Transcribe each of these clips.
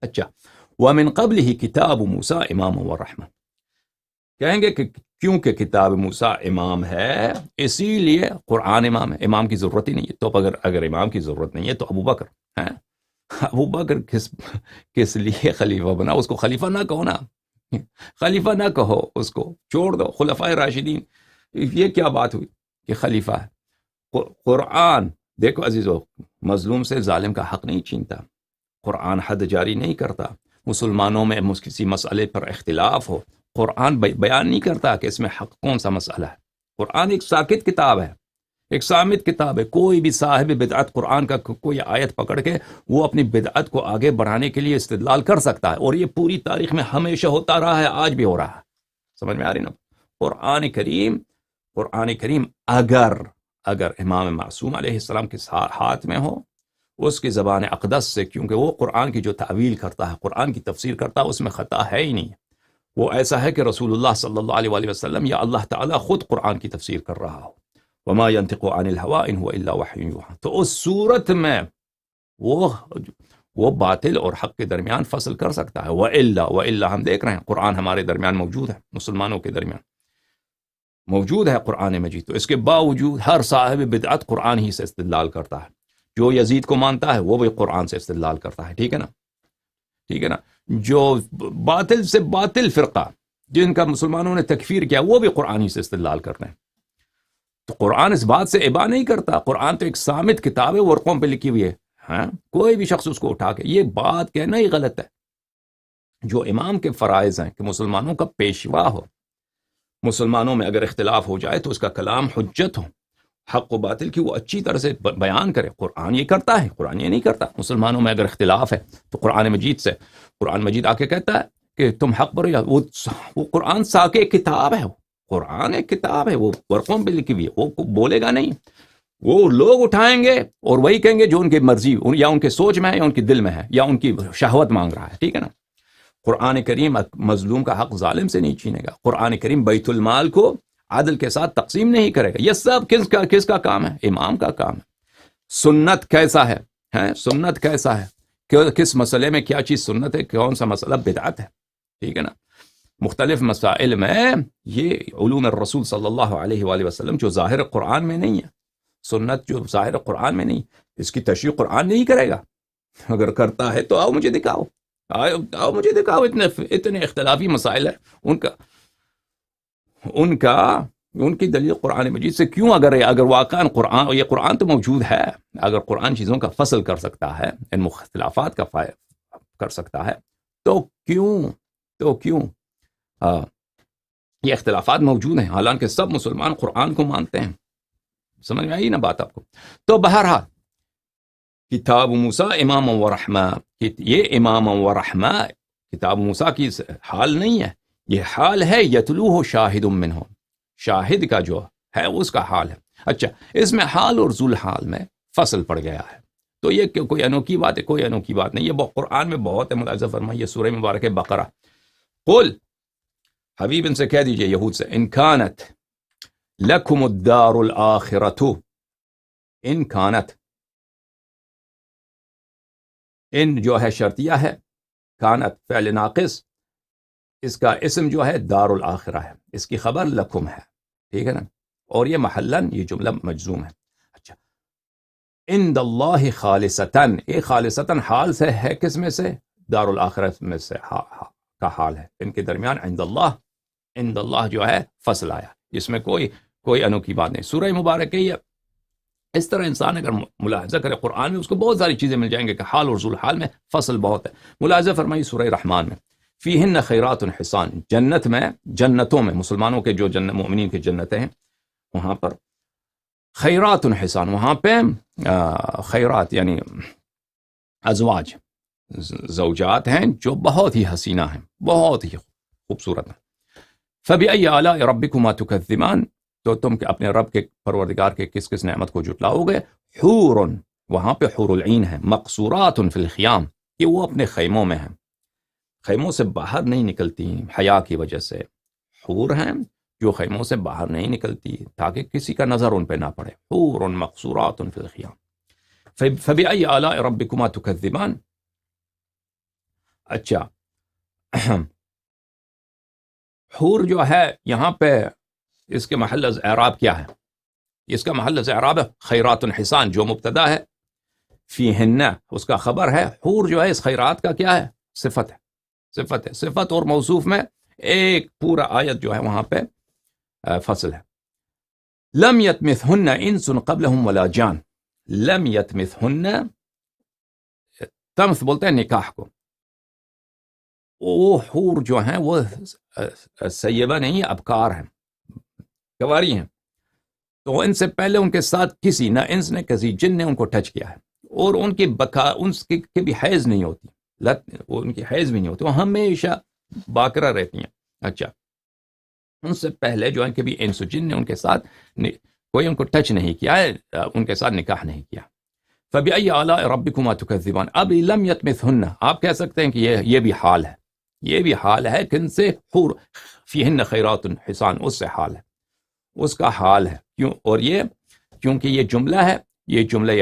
اچھا، وَمِن قَبْلِهِ کتاب موسیٰ اماما ورحمہ، کہیں گے کہ کیونکہ کتاب موسیٰ امام ہے اسی لیے قرآن امام ہے، امام کی ضرورت ہی نہیں ہے۔ تو اگر امام کی ضرورت نہیں ہے تو ابو بکر ہیں، ابو بکر کس لیے خلیفہ بنا؟ اس کو خلیفہ نہ کہو نا، خلیفہ نہ کہو، اس کو چھوڑ دو، خلفائے راشدین۔ یہ کیا بات ہوئی کہ خلیفہ ہے؟ قرآن دیکھو عزیزو، مظلوم سے ظالم کا حق نہیں چھینتا، قرآن حد جاری نہیں کرتا، مسلمانوں میں کسی مسئلے پر اختلاف ہو، قرآن بیان نہیں کرتا کہ اس میں حق کون سا مسئلہ ہے۔ قرآن ایک ساکت کتاب ہے، ایک صامت کتاب ہے۔ کوئی بھی صاحب بدعت قرآن کا کوئی آیت پکڑ کے وہ اپنی بدعت کو آگے بڑھانے کے لیے استدلال کر سکتا ہے، اور یہ پوری تاریخ میں ہمیشہ ہوتا رہا ہے، آج بھی ہو رہا ہے۔ سمجھ میں آ رہی نا؟ قرآن کریم اگر امام معصوم علیہ السلام کے ہاتھ میں ہو، اس کی زبان اقدس سے، کیونکہ وہ قرآن کی جو تعویل کرتا ہے، قرآن کی تفسیر کرتا ہے، اس میں خطا ہے ہی نہیں۔ وہ ایسا ہے کہ رسول اللہ صلی اللہ علیہ وآلہ وسلم یا اللہ تعالیٰ خود قرآن کی تفسیر کر رہا ہو، وما ينطق عن الهوى ان هو الا وحی یوحی، تو اس صورت میں وہ باطل اور حق کے درمیان فصل کر سکتا ہے۔ وَإِلَّا ہم دیکھ رہے ہیں قرآن ہمارے درمیان موجود ہے، مسلمانوں کے درمیان موجود ہے قرآن مجید، تو اس کے باوجود ہر صاحب بدعت قرآن ہی سے استدلال کرتا ہے۔ جو یزید کو مانتا ہے وہ بھی قرآن سے استدلال کرتا ہے، ٹھیک ہے نا؟ ٹھیک ہے نا؟ جو باطل سے باطل فرقہ جن کا مسلمانوں نے تکفیر کیا، وہ بھی قرآن ہی سے استدلال کر رہے ہیں۔ تو قرآن اس بات سے ابا نہیں کرتا، قرآن تو ایک صامت کتاب ہے، ورقوں پہ لکھی ہوئی ہے، ہاں کوئی بھی شخص اس کو اٹھا کے یہ بات کہنا ہی غلط ہے۔ جو امام کے فرائض ہیں کہ مسلمانوں کا پیشوا ہو، مسلمانوں میں اگر اختلاف ہو جائے تو اس کا کلام حجت ہو، حق و باطل کی وہ اچھی طرح سے بیان کرے۔ قرآن یہ کرتا ہے، قرآن یہ نہیں کرتا۔ مسلمانوں میں اگر اختلاف ہے تو قرآن مجید آ کے کہتا ہے کہ تم حق پر، وہ قرآن ساکہ کتاب ہے، قرآن ایک کتاب ہے، وہ ورقوں پہ لکھی ہوئی ہے، وہ بولے گا نہیں، وہ لوگ اٹھائیں گے اور وہی کہیں گے جو ان کی مرضی یا ان کے سوچ میں ہے یا ان کے دل میں ہے یا ان کی شہوت مانگ رہا ہے، ٹھیک ہے نا؟ قرآن کریم مظلوم کا حق ظالم سے نہیں چھینے گا، قرآن کریم بیت المال کو عدل کے ساتھ تقسیم نہیں کرے گا۔ یہ سب کس کا کام ہے؟ امام کا کام ہے۔ سنت کیسا ہے؟ سنت کیسا ہے؟ کس مسئلے میں کیا چیز سنت ہے، کون سا مسئلہ بدعت ہے، ٹھیک ہے نا؟ مختلف مسائل میں یہ علوم الرسول صلی اللہ علیہ وآلہ وسلم جو ظاہر قرآن میں نہیں ہے، سنت جو ظاہر قرآن میں نہیں، اس کی تشریح قرآن نہیں کرے گا۔ اگر کرتا ہے تو آؤ مجھے دکھاؤ، آؤ مجھے دکھاؤ۔ اتنے اختلافی مسائل ہیں ان کی دلیل قرآن مجید سے کیوں؟ اگر واقعاً قرآن تو موجود ہے، اگر قرآن چیزوں کا فصل کر سکتا ہے، ان مختلفات کا کر سکتا ہے، تو کیوں یہ اختلافات موجود ہیں، حالانکہ سب مسلمان قرآن کو مانتے ہیں۔ سمجھ میں آئی نا بات آپ کو؟ تو بہرحال کتاب موسیٰ امام و رحمہ، یہ امام و رحمہ کتاب موسیٰ کی حال نہیں ہے، یہ حال ہے یتلوہ شاہد منہ، شاہد کا جو ہے اس کا حال ہے۔ اچھا، اس میں حال اور ذل حال میں فصل پڑ گیا ہے، تو یہ کوئی انوکھی بات ہے؟ کوئی انوکھی بات نہیں، یہ قرآن میں بہت ہے۔ ملاحظہ فرمائیے سورہ مبارک بقرہ، قل، حبیب ان سے کہہ دیجئے، یہود سے، ان کانت لکم الدار الآخرۃ، ان کانت، ان جو ہے شرطیہ ہے، کانت فعل ناقص، اس کا اسم جو ہے دار الآخرہ ہے، اس کی خبر لکم ہے، ٹھیک ہے نا؟ اور یہ محلاً یہ جملہ مجزوم ہے۔ اچھا، عند اللہ خالصتاً، یہ خالصتاً حال سے ہے، کس میں سے؟ دار الآخرہ میں سے کا حال ہے، ان کے درمیان عند اللہ جو ہے فصل آیا، جس میں کوئی انوکھی بات نہیں۔ سورہ مبارک ہے، اس طرح انسان اگر ملاحظہ کرے قرآن میں، اس کو بہت ساری چیزیں مل جائیں گے کہ حال اور ذل حال میں فصل بہت ہے۔ ملاحظہ فرمائیے سورہ رحمان میں، فیہن خیرات حسان، جنتوں میں مسلمانوں کے جو مومنین کی جنتیں ہیں، وہاں پر خیرات حسان، وہاں پہ خیرات یعنی ازواج، زوجات ہیں جو بہت ہی حسینہ ہیں، بہت ہی خوبصورت ہیں۔ فبأي آلاء ربكما تكذبان، تو تم اپنے رب کے پروردگار کے کس نعمت کو جھٹلاؤ گے؟ حور، وہاں پہ حور العین ہیں، مقصورات فی الخیام، کہ وہ اپنے خیموں میں ہیں، خیموں سے باہر نہیں نکلتی حیا کی وجہ سے۔ حور ہیں جو خیموں سے باہر نہیں نکلتی تاکہ کسی کا نظر ان پہ نہ پڑے۔ حور مقصورات فی الخیام، فبأي آلاء ربكما تكذبان، اچھا حور جو ہے یہاں پہ اس کے محل اعراب کیا ہے؟ اس کا محل اعراب ہے خیرات حسان، جو مبتدا ہے، فیہن اس کا خبر ہے، حور جو ہے اس خیرات کا کیا ہے؟ صفت ہے، صفت ہے، صفت اور موصوف میں ایک پورا آیت جو ہے وہاں پہ فصل ہے. لم یتمثہن انس قبلہم ولا جان. لم یتمثہن، تمث بولتے ہیں نکاح کو، وہ حور جو ہیں وہ سیبہ نہیں، ابکار ہیں، کنواری ہیں، تو ان سے پہلے ان کے ساتھ کسی نہ انس نے کسی جن نے ان کو ٹچ کیا ہے، اور ان کی ان کی بھی حیض نہیں ہوتی، وہ ان کی حیض بھی نہیں ہوتی، وہ ہمیشہ باقرہ رہتی ہیں. اچھا ان سے پہلے جو ہے کہ بھی انس و جن نے ان کے ساتھ کوئی ان کو ٹچ نہیں کیا ہے، ان کے ساتھ نکاح نہیں کیا. فبأي آلاء ربكما تكذبان. اب لم یتمثہن آپ کہہ سکتے ہیں کہ یہ بھی حال ہے، یہ بھی حال ہے کن سے؟ حور فیہن خیرات حسان، اس سے حال ہے، اس کا حال ہے. کیوں؟ اور یہ کیونکہ یہ جملہ ہے، یہ جملہ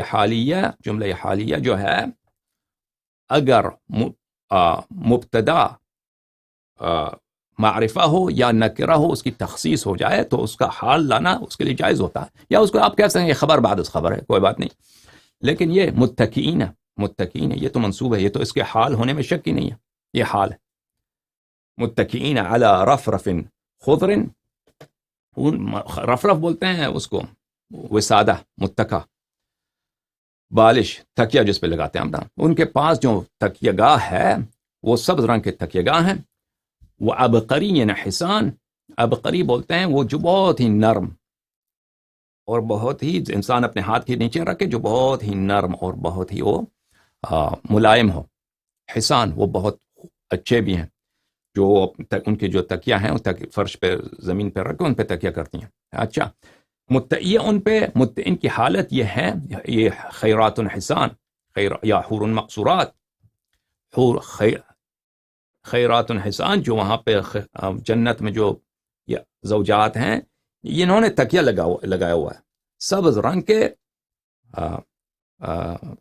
حالیہ جو ہے اگر مبتدا معرفہ ہو یا نکرہ ہو، اس کی تخصیص ہو جائے تو اس کا حال لانا اس کے لیے جائز ہوتا ہے، یا اس کو آپ کہہ سکتے ہیں یہ خبر بعد از خبر ہے، کوئی بات نہیں. لیکن یہ متکئین ہے، یہ تو منصوب ہے، یہ تو اس کے حال ہونے میں شک ہی نہیں ہے، یہ حال ہے. متکئین علی رفرف خضر، رفرف بولتے ہیں اس کو وسادہ، متکا، بالش، تکیہ جس پہ لگاتے ہیں ہم، ان کے پاس جو تکیہ گاہ ہے وہ سبز رنگ کے تکیہ گاہ ہیں. وہ ابقری یعنی حسان، ابقری بولتے ہیں وہ جو بہت ہی نرم اور بہت ہی انسان اپنے ہاتھ کے نیچے رکھے، جو بہت ہی نرم اور بہت ہی وہ ملائم ہو. حسان وہ بہت اچھے بھی ہیں، جو ان کے جو تکیہ ہیں فرش پہ زمین پہ رکھ کے ان پہ تکیہ کرتی ہیں. اچھا متعیہ ان پہ، ان کی حالت یہ ہے، یہ خیرات حسان، یا حور مقصورات، حور خیرات حسان، جو وہاں پہ جنت میں جو زوجات ہیں، انہوں نے تکیہ لگایا ہوا ہے سبز رنگ کے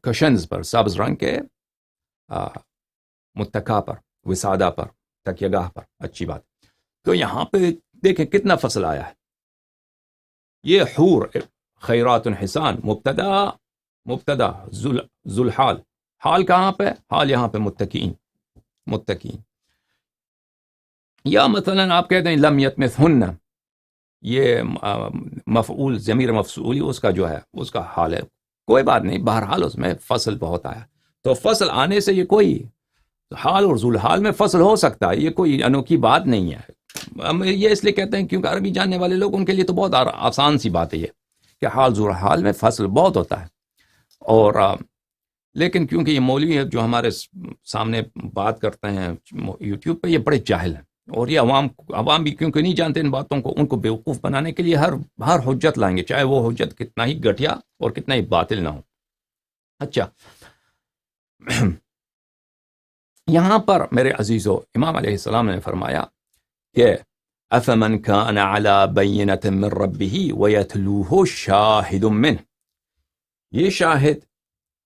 کشنز پر، سبز رنگ کے متکا پر، وسادہ پر، تکیہ گاہ پر. اچھی بات. تو یہاں پہ دیکھیں کتنا فصل آیا ہے. یہ حور خیرات حسان مبتدا ذوالحال، حال کہاں پہ؟ حال یہاں پہ متکئین. یا مثلا آپ کہتے ہیں لم یتمثہن، یہ مفعول ضمیر مفصولی اس کا جو ہے اس کا حال ہے، کوئی بات نہیں، بہرحال اس میں فصل بہت آیا. تو فصل آنے سے یہ کوئی حال اور ذوالحال میں فصل ہو سکتا ہے، یہ کوئی انوکھی بات نہیں ہے. یہ اس لیے کہتے ہیں کیونکہ عربی جاننے والے لوگ ان کے لیے تو بہت آسان سی بات ہے یہ کہ حال ذوالحال میں فصل بہت ہوتا ہے. اور لیکن کیونکہ یہ مولوی جو ہمارے سامنے بات کرتے ہیں یوٹیوب پہ، یہ بڑے جاہل ہیں، اور یہ عوام بھی کیونکہ نہیں جانتے ان باتوں کو، ان کو بیوقوف بنانے کے لیے ہر حجت لائیں گے، چاہے وہ حجت کتنا ہی گھٹیا اور کتنا ہی باطل نہ ہو. اچھا یہاں پر میرے عزیزو امام علیہ السلام نے فرمایا کہ افمن کان علی بینۃ من ربہ ویتلوہ شاہد منہ، یہ شاہد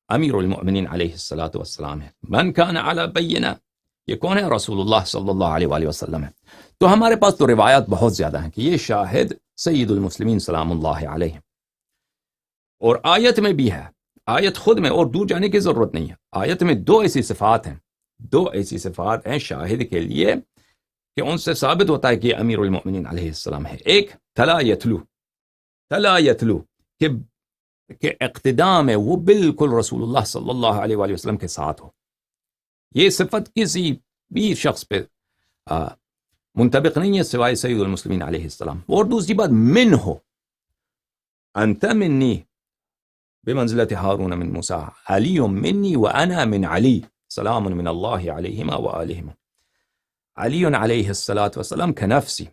امیر المؤمنین علیہ السلام ہے. من کان علی بینہ، یہ کون ہے؟ رسول اللہ صلی اللہ علیہ وآلہ وسلم ہے. تو ہمارے پاس تو روایات بہت زیادہ ہیں کہ یہ شاہد سید المسلمین سلام اللہ علیہ، اور آیت میں بھی ہے، آیت خود میں، اور دور جانے کی ضرورت نہیں ہے. آیت میں دو ایسی صفات ہیں شاہد کے لیے کہ ان سے ثابت ہوتا ہے کہ امیر المؤمنین علیہ السلام ہے. ایک تلا یتلو کہ اقتدام ہے وہ بالکل رسول اللہ صلی اللہ علیہ وآلہ وسلم کے ساتھ ہو. یہ صفت کسی بھی شخص پہ منطبق نہیں ہے سوائے سید المسلمین علیہ السلام. اور دوسری بات من ہو، انت منی بمنزلت ہارون من موسیٰ، علی منی وانا من علی، سلام من اللہ علیہما وآلہما. علی علیہ السلام کنفسی،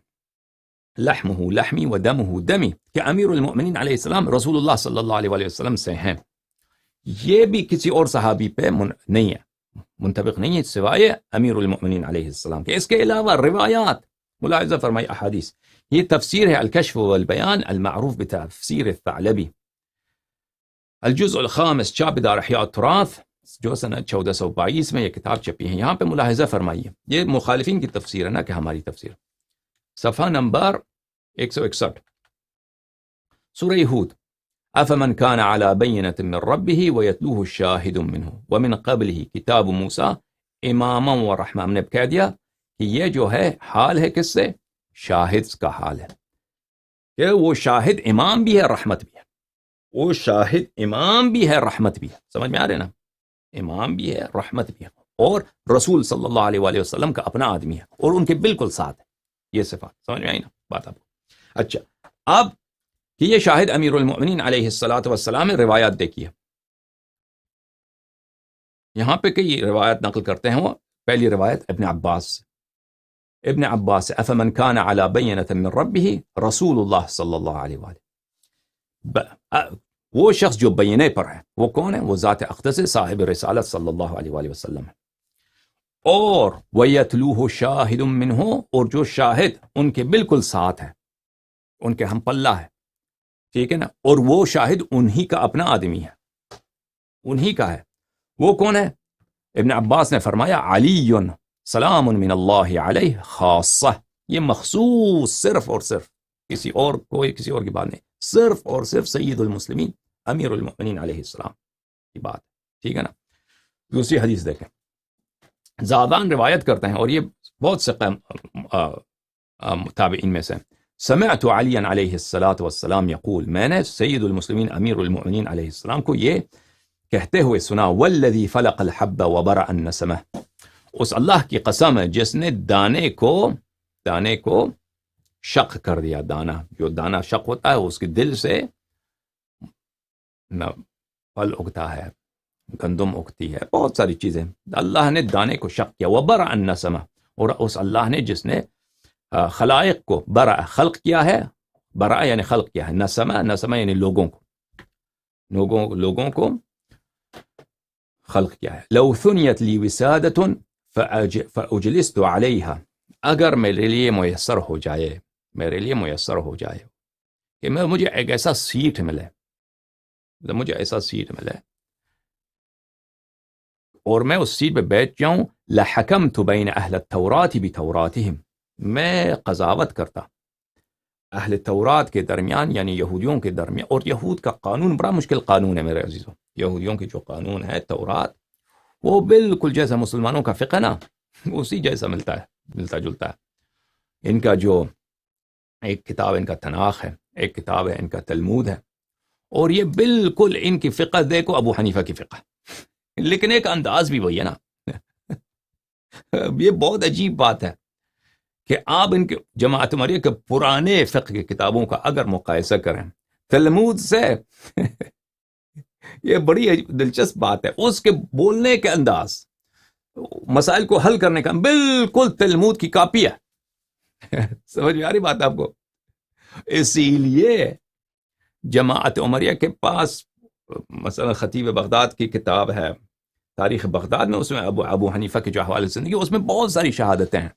لحمہ لحمی و دمہ دمی، کہ امیر المؤمنین علیہ السلام رسول اللہ صلی اللہ علیہ وآلہ وسلم سے ہیں. یہ بھی کسی اور صحابی پہ نہیں ہے، منطبق نہیں ہے سوائے امیر المؤمنین علیہ السلام کے. اس کے علاوہ روایات ملاحظہ فرمائی، احادیث. یہ تفسیر ہے الکشف والبیان المعروف بتفسیر الثعلبی، الجزء الخامس، چاپ دار احیاء التراث، جو سنہ 1422 میں یہ کتاب چھپی ہے. یہاں پہ ملاحظہ فرمائیے، یہ مخالفین کی تفسیر ہے نا کہ ہماری تفسیر. صفحہ نمبر 161 سورہ ہود. افمن كان على بينة من ربه ويتلوه شاهد منه ومن قبله كتاب موسى اماما ورحمہ. ہم نے کہہ دیا کہ یہ جو ہے حال ہے کس سے؟ شاہد کا حال ہے، کہ وہ شاہد امام بھی ہے رحمت بھی ہے. وہ شاہد امام بھی ہے رحمت بھی ہے. سمجھ میں آ رہے نا؟ امام بھی ہے رحمت بھی ہے، اور رسول صلی اللہ علیہ وآلہ وسلم کا اپنا آدمی ہے اور ان کے بالکل ساتھ ہے. یہ صفات سمجھ میں آئی نا بات آپ کو؟ اچھا، اب کہ یہ شاہد امیر المؤمنین علیہ الصلاۃ والسلام ہے. روایات دیکھیے، یہاں پہ کئی روایت نقل کرتے ہیں. وہ پہلی روایت ابن عباس سے. ابن عباس سے افمن کان علی بینۃ من ربہ رسول اللہ صلی اللہ علیہ وآلہ. وہ شخص جو بینے پر ہے وہ کون ہے؟ وہ ذات اقدس صاحب رسالت صلی اللہ علیہ وآلہ وسلم ہے. اور وَيَتْلُوهُ شَاهِدٌ مِّنْهُ، اور جو شاہد ان کے بالکل ساتھ ہے، ان کے ہم پلہ ہے، ٹھیک ہے نا؟ اور وہ شاہد انہی کا اپنا آدمی ہے، انہی کا ہے. وہ کون ہے؟ ابن عباس نے فرمایا علی سلام من اللہ علیہ خاصہ. یہ مخصوص صرف اور صرف کسی اور کی بات نہیں، صرف اور صرف سید المسلمین امیر المؤمنین علیہ السلام کی بات، ٹھیک ہے نا؟ دوسری حدیث دیکھیں، زادان روایت کرتے ہیں اور یہ بہت سے تابعین میں سے. سمعت علی علیہ الصلاۃ والسلام یقول، میں نے سید المسلمین امیر المؤمنین علیہ السلام کو یہ کہتے ہوئے سنا، والذی فلق الحب وبرأ النسمہ، اس اللہ کی قسم ہے جس نے دانے کو شق کر دیا. جو دانہ شق ہوتا ہے اس کے دل سے پھل اگتا ہے، گندم اگتی ہے، بہت ساری چیزیں. اللہ نے دانے کو شق کیا. وبرأ النسمہ، اور اس اللہ نے جس نے خلائق کو برا خلق کیا ہے، برا یعنی خلق کیا ہے، نسمہ یعنی لوگوں کو خلق کیا ہے. لو ثنیت لی وسادۃ فاجلست علیہا، اگر میرے لیے میسر ہو جائے کہ مجھے ایک ایسا سیٹ ملے اور میں اس سیٹ پہ بیٹھ جاؤں، لحکمت بین اہل التوراۃ بتوراتہم، میں قضاوت کرتا اہل تورات کے درمیان یعنی یہودیوں کے درمیان. اور یہود کا قانون بڑا مشکل قانون ہے میرے عزیزوں. یہودیوں کی جو قانون ہے تورات، وہ بالکل جیسا مسلمانوں کا فقہ نا، اسی جیسا ملتا جلتا ہے. ان کا جو ایک کتاب ان کا تناخ ہے، ایک کتاب ہے ان کا تلمود ہے، اور یہ بالکل ان کی فقہ دیکھو ابو حنیفہ کی فقہ، لیکن ایک انداز بھی وہی ہے نا. یہ بہت عجیب بات ہے کہ آپ ان کے جماعت مریہ کے پرانے فقہ کی کتابوں کا اگر مقایسہ کریں تلمود سے، یہ بڑی دلچسپ بات ہے. اس کے بولنے کے انداز، مسائل کو حل کرنے کا بالکل تلمود کی کاپی ہے. سمجھ میں آ رہی بات آپ کو؟ اسی لیے جماعت عمریہ کے پاس مثلا خطیب بغداد کی کتاب ہے تاریخ بغداد میں، اس میں ابو حنیفہ کے جو احوال زندگی، اس میں بہت ساری شہادتیں ہیں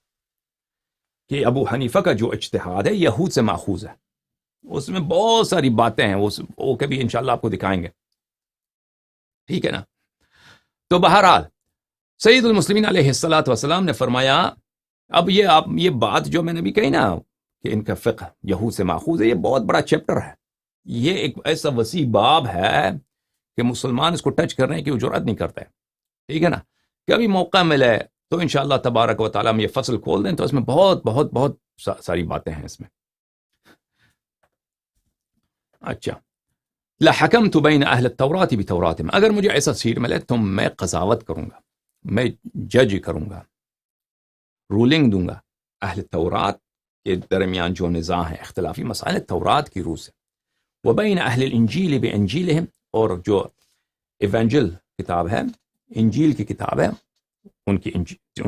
کہ ابو حنیفہ کا جو اجتہاد ہے یہود سے ماخوذ ہے. اس میں بہت ساری باتیں ہیں، وہ کبھی انشاءاللہ آپ کو دکھائیں گے، ٹھیک ہے نا؟ تو بہرحال سید المسلمین علیہ الصلاۃ والسلام نے فرمایا، اب یہ بات جو میں نے بھی کہی نا کہ ان کا فقہ یہود سے ماخوذ ہے، یہ بہت بڑا چیپٹر ہے. یہ ایک ایسا وسیع باب ہے کہ مسلمان اس کو ٹچ کرنے کی جرأت نہیں کرتے، ٹھیک ہے نا؟ کبھی موقع ملے تو انشاءاللہ تبارک و تعالیٰ ہم یہ فصل کھول دیں تو اس میں بہت بہت بہت ساری باتیں ہیں اس میں. اچھا، لحکمت بین اہل التوراۃ بتوراتہم، اگر مجھے ایسا سیٹ ملے تو میں قضاوت کروں گا، میں جج کروں گا، رولنگ دوں گا اہل تورات کے درمیان جو نزاع ہے، اختلافی مسائل تورات کی روح سے. وبین اہل الانجیل بانجیلہم، اور جو ایونجل کتاب ہے، انجیل کی کتاب ہے، ان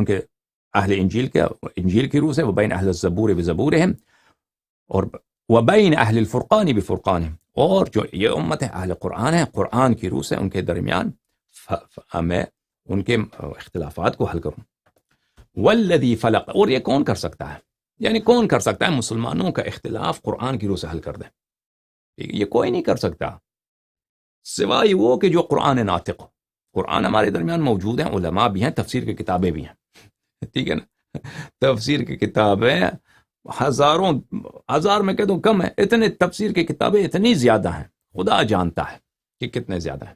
کے اہل انجیل کی روح سے. وبین اہل الزبور بزبورہم، اور وبین اہل الفرقان بفرقانہم، اور جو یہ امت ہے اہل قرآن ہے، قرآن کی روح سے ان کے درمیان میں ان کے اختلافات کو حل کروں. والذی فلق، اور یہ کون کر سکتا ہے؟ یعنی کون کر سکتا ہے مسلمانوں کا اختلاف قرآن کی روح سے حل کر دے؟ یہ کوئی نہیں کر سکتا سوائے وہ کہ جو قرآن ناطق ہو. قرآن ہمارے درمیان موجود ہیں، علماء بھی ہیں، تفسیر کی کتابیں بھی ہیں، ٹھیک ہے نا، تفسیر کی کتابیں ہزاروں، ہزار میں کہہ دوں کم ہے، اتنے تفسیر کی کتابیں اتنی زیادہ ہیں، خدا جانتا ہے کہ کتنے زیادہ ہیں۔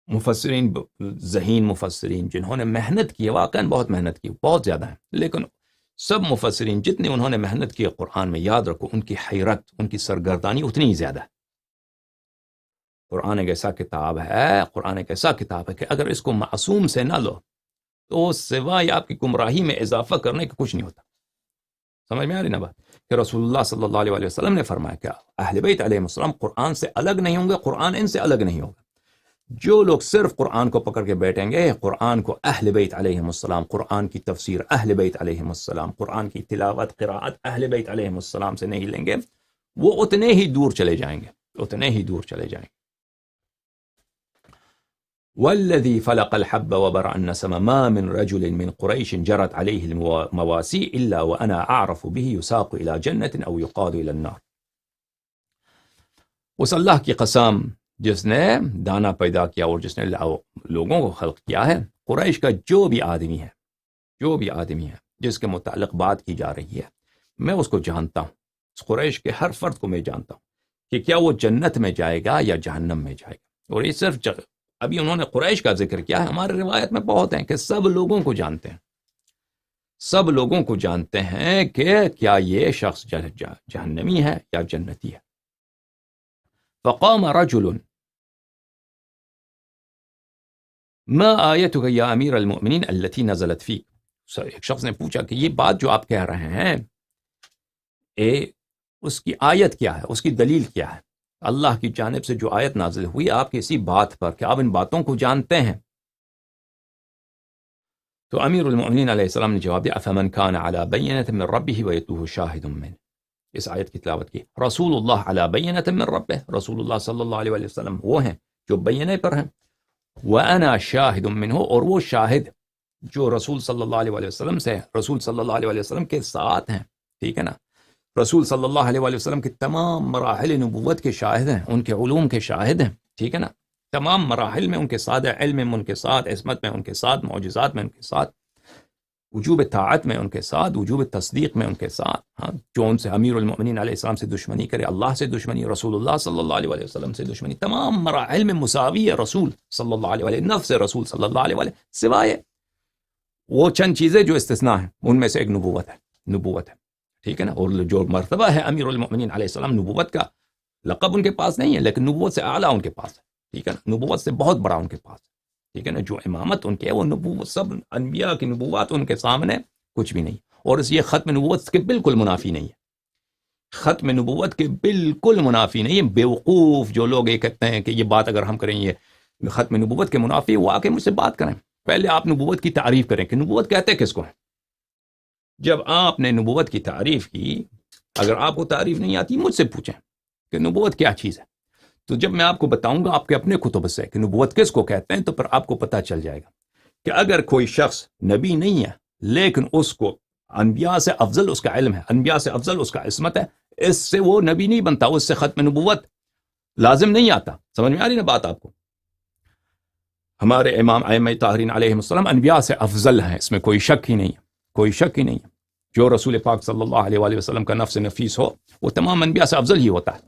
مفسرین، ذہین مفسرین جنہوں نے محنت کی، واقعاً بہت محنت کی، بہت زیادہ ہیں، لیکن سب مفسرین جتنے انہوں نے محنت کی قرآن میں، یاد رکھو ان کی حیرت، ان کی سرگردانی اتنی ہی زیادہ ہے۔ قرآن ایک ایسا کتاب ہے، قرآن ایک ایسا کتاب ہے کہ اگر اس کو معصوم سے نہ لو تو سوائے آپ کی گمراہی میں اضافہ کرنے کا کچھ نہیں ہوتا۔ سمجھ میں آ رہی نا بات؟ کہ رسول اللہ صلی اللہ علیہ وسلم نے فرمایا کہ اہل بیت علیہ السلام قرآن سے الگ نہیں ہوں گے، قرآن ان سے الگ نہیں ہوگا۔ جو لوگ صرف قرآن کو پکڑ کے بیٹھیں گے، قرآن کو اہل بیت علیہ السلام، قرآن کی تفسیر اہل بیت علیہ السلام، قرآن کی تلاوت قراءت اہل بیت علیہ السلام سے نہیں لیں گے، وہ اتنے ہی دور چلے جائیں گے، اتنے ہی دور چلے جائیں گے۔ والذی فلق الحب وبرأ النسم ما من رجل من قریش جرت علیہ المواسی الا وانا اعرف به يساق الى جنة او يقاد الى النار۔ اس اللہ کی قسم جس نے دانا پیدا کیا اور جس نے لوگوں کو خلق کیا ہے، قریش کا جو بھی آدمی ہے جس کے متعلق بات کی جا رہی ہے، میں اس کو جانتا ہوں، اس قریش کے ہر فرد کو میں جانتا ہوں کہ کیا وہ جنت میں جائے گا یا جہنم میں جائے گا۔ اور یہ صرف ابھی انہوں نے قریش کا ذکر کیا ہے، ہمارے روایت میں بہت ہیں کہ سب لوگوں کو جانتے ہیں، سب لوگوں کو جانتے ہیں کہ کیا یہ شخص جہنمی ہے یا جنتی ہے۔ فقام رجل ما آیتک یا امیر المؤمنین التي نزلت فیک۔ ایک شخص نے پوچھا کہ یہ بات جو آپ کہہ رہے ہیں، اس کی آیت کیا ہے، اس کی دلیل کیا ہے؟ اللہ کی جانب سے جو آیت نازل ہوئی آپ کی اسی بات پر کہ آپ ان باتوں کو جانتے ہیں۔ تو امیر المؤمنین علیہ السلام نے جواب دیا افمن کان علی بینۃ من ربہ ویتلوہ شاہد منہ۔ اس آیت کی تلاوت کی، رسول اللہ علی بینۃ من ربہ، رسول اللہ صلی اللہ علیہ وسلم وہ ہیں جو بینے پر ہیں، وانا شاہد منہ، اور وہ شاہد جو رسول صلی اللہ علیہ وسلم سے، رسول صلی اللہ علیہ وسلم کے ساتھ ہیں، ٹھیک ہے نا، رسول صلی اللہ علیہ وسلم کے تمام مراحل نبوت کے شاہد ہیں، ان کے علوم کے شاہد ہیں، ٹھیک ہے نا، تمام مراحل میں ان کے ساتھ، علم میں ان کے ساتھ، عصمت میں ان کے ساتھ، معجزات میں ان کے ساتھ، وجوب طاعت میں ان کے ساتھ، وجوب تصدیق میں ان کے ساتھ، ہاں، جو ان سے امیر المؤمنین علیہ السلام سے دشمنی کرے، اللہ سے دشمنی، رسول اللہ صلی اللہ علیہ وسلم سے دشمنی، تمام مراحل میں مساوی ہے رسول صلی اللہ علیہ وسلم، نفس رسول صلی اللہ علیہ وسلم، سوائے وہ چند چیزیں جو استثناء ہیں، ان میں سے ایک نبوت ہے، ٹھیک ہے نا۔ اور جو مرتبہ ہے امیر المؤمنین علیہ السلام، نبوت کا لقب ان کے پاس نہیں ہے، لیکن نبوت سے اعلیٰ ان کے پاس ہے، ٹھیک ہے نا، نبوت سے بہت بڑا ان کے پاس ہے، ٹھیک ہے نا۔ جو امامت ان کے ہے وہ نبوت، سب انبیاء کی نبوات ان کے سامنے کچھ بھی نہیں، اور یہ ختم نبوت کے بالکل منافی نہیں ہے، ختم نبوت کے بالکل منافی نہیں ہے۔ بیوقوف جو لوگ یہ کہتے ہیں کہ یہ بات اگر ہم کریں یہ ختم نبوت کے منافی، وہ آ کے مجھ سے بات کریں، پہلے آپ نبوت کی تعریف کریں کہ نبوت کہتے کس کو ہے۔ جب آپ نے نبوت کی تعریف کی، اگر آپ کو تعریف نہیں آتی مجھ سے پوچھیں کہ نبوت کیا چیز ہے، تو جب میں آپ کو بتاؤں گا آپ کے اپنے کتب سے کہ نبوت کس کو کہتے ہیں، تو پھر آپ کو پتہ چل جائے گا کہ اگر کوئی شخص نبی نہیں ہے لیکن اس کو انبیاء سے افضل اس کا علم ہے، انبیاء سے افضل اس کا عصمت ہے، اس سے وہ نبی نہیں بنتا، اس سے ختم نبوت لازم نہیں آتا۔ سمجھ میں آ رہی نا بات آپ کو؟ ہمارے امام ائمہ طاہرین علیہ السلام انبیاء سے افضل ہیں، اس میں کوئی شک ہی نہیں ہے، کوئی شک ہی نہیں ہے۔ جو رسول پاک صلی اللہ علیہ وآلہ وسلم کا نفس نفیس ہو وہ تمام انبیاء سے افضل ہی ہوتا ہے،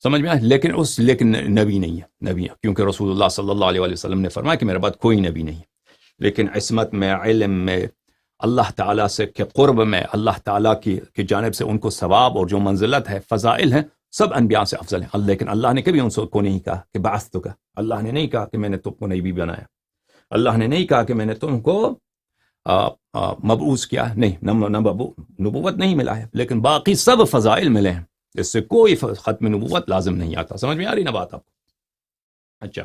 سمجھ میں آئے، لیکن نبی نہیں ہے، نبی ہے کیونکہ رسول اللہ صلی اللہ علیہ وآلہ وسلم نے فرمایا کہ میرے بعد کوئی نبی نہیں ہے، لیکن عصمت میں، علم میں، اللہ تعالیٰ سے کے قرب میں، اللہ تعالیٰ کی جانب سے ان کو ثواب اور جو منزلت ہے، فضائل ہیں، سب انبیاء سے افضل ہیں۔ لیکن اللہ نے کبھی ان کو نہیں کہا کہ بعثتک، اللہ نے نہیں کہا کہ میں نے تم کو نبی بنایا، اللہ نے نہیں کہا کہ میں نے تم کو مبعوث کیا، نہیں، نبوت نہیں ملا ہے، لیکن باقی سب فضائل ملے ہیں، اس سے کوئی ختم نبوت لازم نہیں آتا۔ سمجھ میں آ رہی نا بات آپ کو؟ اچھا،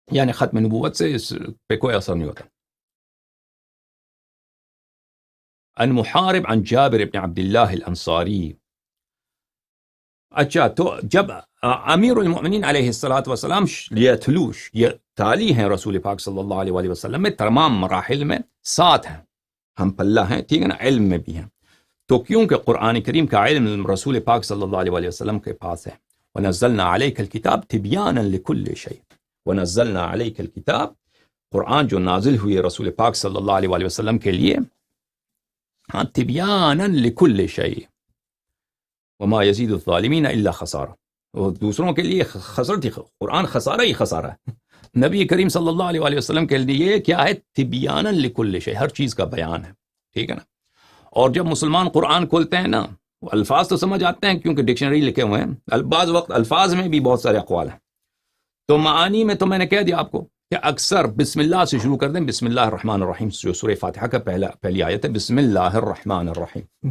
یعنی ختم نبوت سے اس پہ کوئی اثر نہیں ہوتا۔ عن محارب عن جابر بن عبد اللہ الانصاری۔ اچھا، تو جب امیر المؤمنین علیہ السلام یہ تالی ہیں رسول پاک صلی اللہ علیہ وآلہ وسلم میں، تمام مراحل میں ساتھ ہیں، ہم پلہ ہیں، ٹھیک ہے نا، علم میں بھی ہیں، تو کیونکہ قرآن کریم کا علم رسول پاک صلی اللہ علیہ وآلہ وسلم کے پاس ہے. وَنَزَّلْنَا عَلَيْكَ الْكِتَابَ تِبْيَانًا لِكُلِّ شَيْءٍ. وَنَزَّلْنَا عَلَيْكَ الْكِتَابَ، قرآن جو نازل ہوئی رسول پاک صلی اللہ علیہ وآلہ وسلم کے لیے، ہاں، تِبْيَانًا لِكُلِّ شَيْءٍ وَمَا يَزِيدُ الظَّالِمِينَ إِلَّا خَسَارًا. وہ دوسروں کے لیے خسارت ہی، قرآن خسارہ ہی خسارہ ہے. نبی کریم صلی اللہ علیہ وآلہ وسلم کے لیے کیا ہے؟ تِبْيَانًا لِكُلِّ شَيْءٍ، ہر چیز کا بیان ہے. ٹھیک ہے نا. اور جب مسلمان قرآن کھولتے ہیں نا، الفاظ تو سمجھ آتے ہیں کیونکہ ڈکشنری لکھے ہوئے ہیں، بعض وقت الفاظ میں بھی بہت سارے اقوال ہیں. تو معانی میں تو میں نے کہہ دیا آپ کو کہ اکثر بسم اللہ سے شروع کر دیں. بسم اللہ الرحمن الرحیم جو سورہ فاتحہ کا پہلی آیت ہے، بسم اللہ الرحمن الرحیم.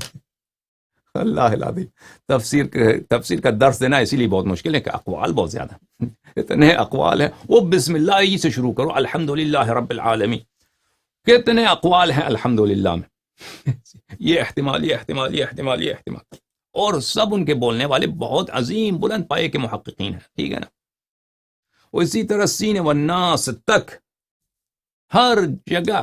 اللہ العظیم، تفسیر کا درس دینا اسی لیے بہت مشکل ہے کہ اقوال بہت زیادہ ہیں. اتنے اقوال ہیں. وہ بسم اللہ ہی سے شروع کرو، الحمدللہ رب العالمین. کتنے اقوال ہیں الحمدللہ میں. یہ احتمال، یہ احتمال، یہ احتمال، یہ احتمال، اور سب ان کے بولنے والے بہت عظیم بلند پائے کے محققین ہیں. ٹھیک ہے نا. اور اسی طرح سین والناس تک ہر جگہ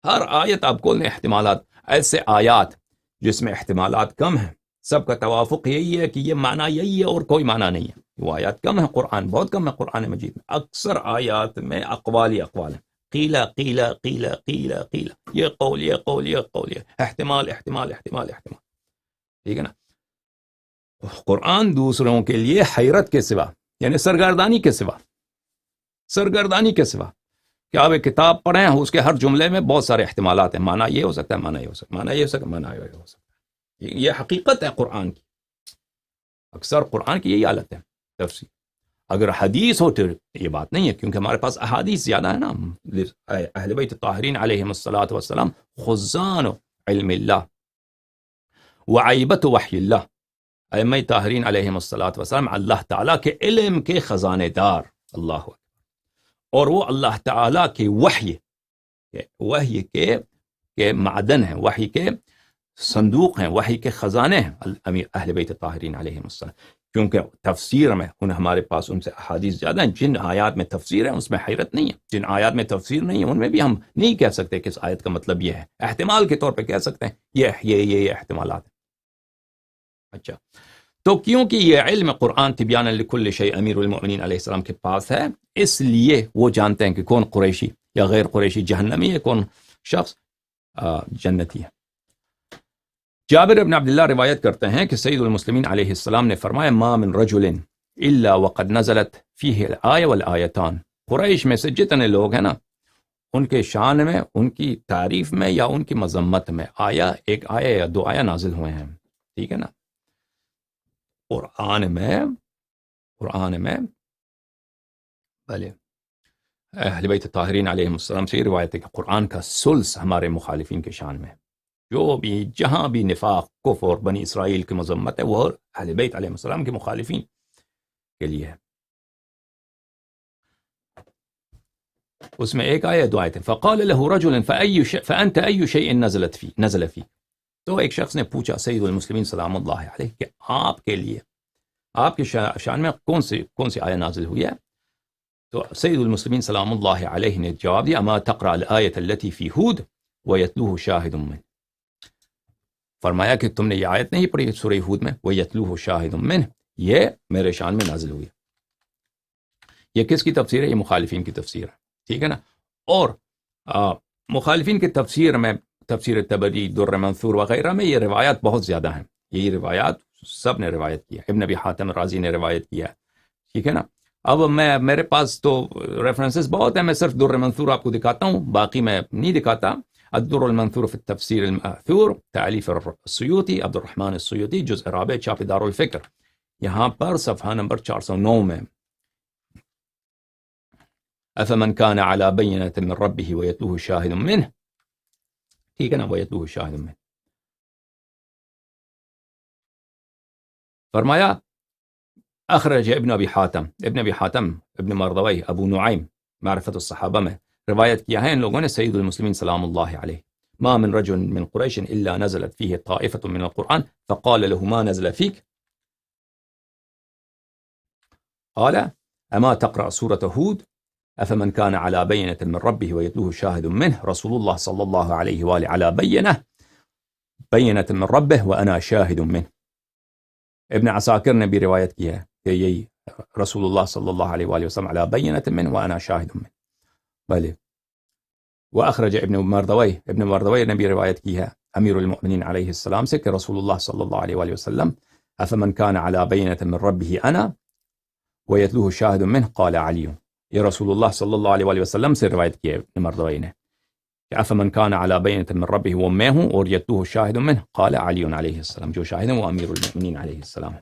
ہر آیت آپ کھولیں احتمالات. ایسے آیات جس میں احتمالات کم ہیں، سب کا توافق یہی ہے کہ یہ معنی یہی ہے اور کوئی معنی نہیں ہے. وہ آیات کم ہے، قرآن بہت کم ہے. قرآن مجید میں اکثر آیات میں اقوال ہی اقوال ہیں. قیلا قیلا قیلا قیلا قیلا، یہ قول، یہ قول، یہ قول، یہ احتمال احتمال احتمال احتمال. ٹھیک ہے نا. قرآن دوسروں کے لیے حیرت کے سوا، یعنی سرگردانی کے سوا، سرگردانی کے سوا کہ آپ ایک کتاب پڑھیں، اس کے ہر جملے میں بہت سارے احتمالات ہیں. معنی یہ ہو سکتا ہے، معنی یہ ہو سکتا ہے، معنی یہ ہو سکتا ہے، معنی یہ ہو سکتا ہے. یہ حقیقت ہے قرآن کی. اکثر قرآن کی یہی حالت ہے تفسیر. اگر حدیث ہو تو یہ بات نہیں ہے، کیونکہ ہمارے پاس احادیث زیادہ ہے نا. اہل بیت الطاہرین علیہم الصلاۃ والسلام خزان علم اللہ وعیبت وحی اللہ. ائمہ طاہرین علیہم الصلاۃ والسلام اللہ تعالیٰ کے علم کے خزانے دار. اللہ اکبر. اور وہ اللہ تعالیٰ کے وحی کے معدن ہیں، وحی کے صندوق ہیں، وحی کے خزانے ہیں اہل بیت طاہرین علیہم السلام. کیونکہ تفسیر میں ہمارے پاس ان سے احادیث زیادہ ہیں. جن آیات میں تفسیر ہے اس میں حیرت نہیں ہے، جن آیات میں تفسیر نہیں ہے ان میں بھی ہم نہیں کہہ سکتے کہ اس آیت کا مطلب یہ ہے. احتمال کے طور پہ کہہ سکتے ہیں یہ احتمالات ہیں. اچھا، تو کیونکہ یہ علم قرآن تبیانا لکل شیء امیر المؤمنین علیہ السلام کے پاس ہے، اس لیے وہ جانتے ہیں کہ کون قریشی یا غیر قریشی جہنمی ہے، کون شخص جنتی ہے. جابر ابن عبداللہ روایت کرتے ہیں کہ سید المسلمین علیہ السلام نے فرمایا ما من رجل الا وقد نزلت فیہ الآیہ والآیتان. قریش میں سے جتنے لوگ ہیں نا، ان کے شان میں، ان کی تعریف میں یا ان کی مذمت میں ایک آیہ یا دو آیہ نازل ہوئے ہیں. ٹھیک ہے نا. قرآن میں بھلے اہل بیت طاہرین علیہم السلام سے یہ روایت ہے کہ قرآن کا ثلث ہمارے مخالفین کے شان میں، جو بھی جہاں بھی نفاق، کفر، بنی اسرائیل کی مذمت ہے، وہ اہل بیت علیہ السلام کے مخالفین کے لیے ہے. اس میں ایک آیت، دو آیتیں. فقال له رجل فأنت أي شيء نزل فيه. تو ایک شخص نے پوچھا سید المسلمین سلام اللہ علیہ کہ آپ کے لیے، آپ کے شان میں کون سی آیت نازل ہوئی ہے؟ تو سید المسلمین سلام اللہ علیہ نے جواب دیا اما تقرأ الآیت التي في ہود ويتلوه شاہد منه. فرمایا کہ تم نے یہ آیت نہیں پڑھی سورہ ہود میں، وَيَتْلُوهُ شَاهِدٌ مِّنْهُ، یہ میرے شان میں نازل ہوئی. یہ کس کی تفسیر ہے؟ یہ مخالفین کی تفسیر ہے. ٹھیک ہے نا. اور مخالفین کی تفسیر میں تفسیر طبری، در منثور وغیرہ میں یہ روایات بہت زیادہ ہیں. یہ روایات سب نے روایت کیا. ابن ابی حاتم رازی نے روایت کیا. ٹھیک ہے نا. اب میرے پاس تو ریفرنسز بہت ہیں، میں صرف در منثور آپ کو دکھاتا ہوں، باقی میں نہیں دکھاتا. الدر المنثور في التفسير المأثور، تألیف السیوطی، عبد الرحمن السیوطی، جزء رابع، چھاپ دار الفکر. یہاں پر صفحہ نمبر 409 میں افمن كان على بينة من ربه ويتلوه شاهد منه. ٹھیک ہے نا، ويتلوه شاهد منه. فرمایا اخرج ابن ابی حاتم ابن مردوی ابو نعیم معرفت الصحابہ میں روایت کیا ہے ان لوگوں نے سید المسلمین سلام اللہ علیہ ما من رجل من قریش الا نزلت فيه طائفة من القرآن فقال له ما نزل فيك قال اما تقرأ سورة هود افمن كان على بينة من ربه ويتلوه شاهد منه رسول الله صلى الله عليه وآله على بينة بینۃ من ربہ وانا شاہد منہ. ابن عساکر نے بھی روایت کی ہے کہ یہی رسول اللہ صلی اللہ علیہ وآلہ وسلم علی بینۃ من وانا شاہد منہ. بلے. واخرج ابن مردوی نے بھی روایت کی ہے امیر المؤمنین علیہ السلام سے کہ رسول اللہ صلی اللہ علیہ وآلہ وسلم افمن کان علی بینۃ من ربہ انا ویتلوہ شاہد منہ قال علی. یہ رسول اللہ صلی اللہ علیہ وآلہ وسلم سے روایت کی ہے ابن مردوی نے کہ افمن کان علی بینۃ من ربہ، وہ میں ہوں، اور یتلوہ شاہد منہ قال علی علیہ السلام، جو شاہد ہیں وہ امیر المؤمنین علیہ السلام.